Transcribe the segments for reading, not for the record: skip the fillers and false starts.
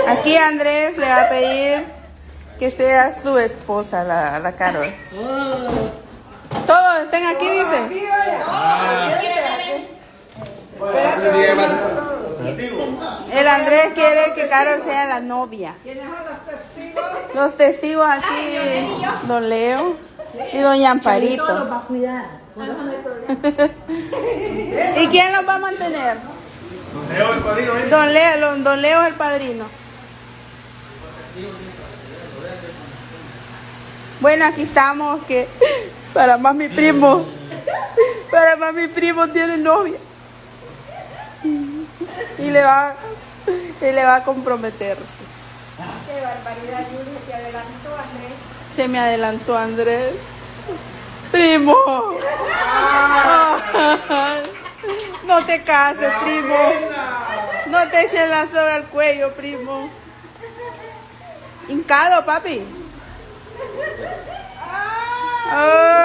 Aquí Andrés le va a pedir que sea su esposa, la Carol. Todos estén aquí, dice. El Andrés quiere que Carol sea la novia. ¿Quiénes son los testigos? Los testigos aquí, don Leo y doña Amparito. Los va a cuidar. ¿Y quién los va a mantener? Don Leo, el padrino. Don Leo es el padrino. Bueno, aquí estamos, que para más mi primo tiene novia. Y le va a comprometerse. Qué barbaridad, Julia, te adelantó Andrés. Se me adelantó Andrés. Primo. No te cases, primo. No te eches la soga al cuello, primo. Hincado, papi. Ay.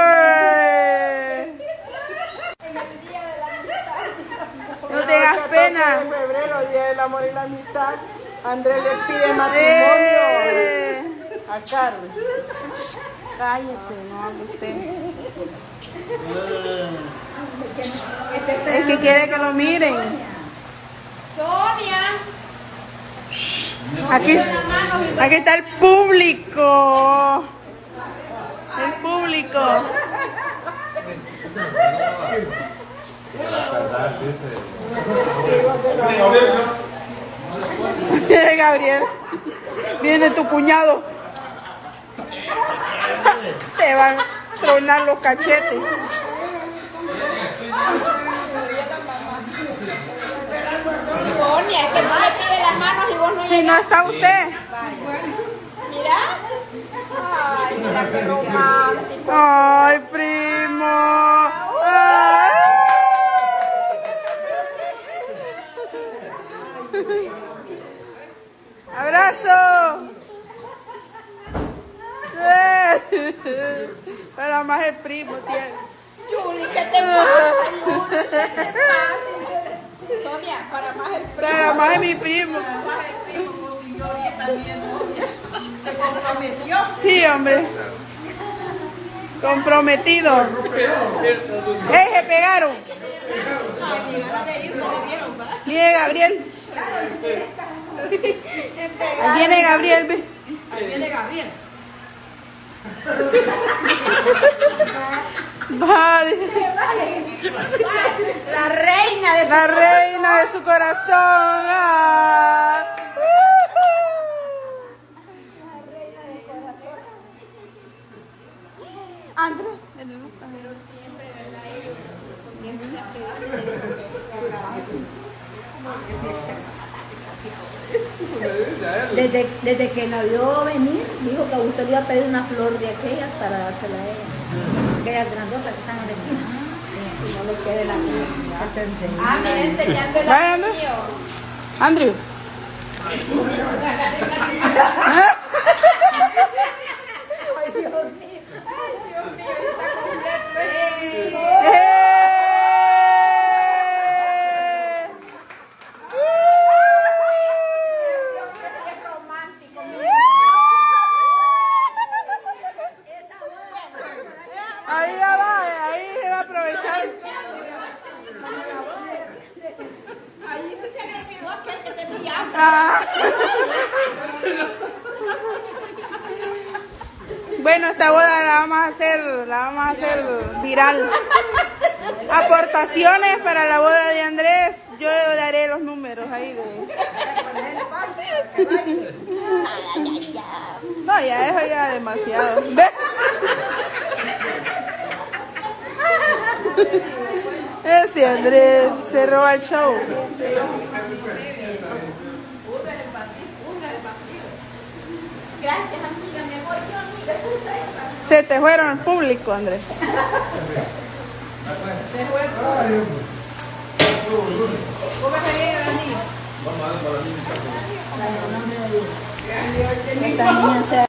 No tengas pena. En febrero, Día del Amor y la Amistad, Andrés le pide matrimonio a Carmen. Cállese, no hable usted. Es que quiere que lo miren. Sonia. Aquí está el público. El público. Gabriel, viene tu cuñado. Te van a tronar los cachetes. Sonia, es que no le pide las manos y vos no Si no está usted. Mira. Ay, mira qué romántico. Ay, primo. Ay. Abrazo. Para más el primo tiene. Juli, ¿qué te pasa? Juli, ¿qué te pasa? Sonia, para más el primo. Para más es mi primo. Se comprometió. Sí, hombre. Comprometido. Se pegaron! Viene Gabriel. Ahí viene Gabriel. Ve. Ahí viene Gabriel. Vale. La reina de su corazón. Ah. Andrés. Desde que la vio venir, dijo que a usted le iba a pedir una flor de aquellas para dársela a ella. Aquellas grandotas que están en la esquina. Y no le quede la flor. Ah, mira, enseñando el anillo. Andrew. Ay, Dios mío. Ay, Dios mío, está completo. Qué romántico. Ahí ya va, ahí se va a aprovechar. Ahí se le olvidó aquel que tenía. Ah. Bueno, esta boda la vamos a hacer viral. Aportaciones para la boda de Andrés, yo le daré los números ahí de. No, ya eso ya demasiado. Ese Andrés se roba el show. Gracias, amiga, me voy yo. Se te fueron al público, Andrés. Esta niña se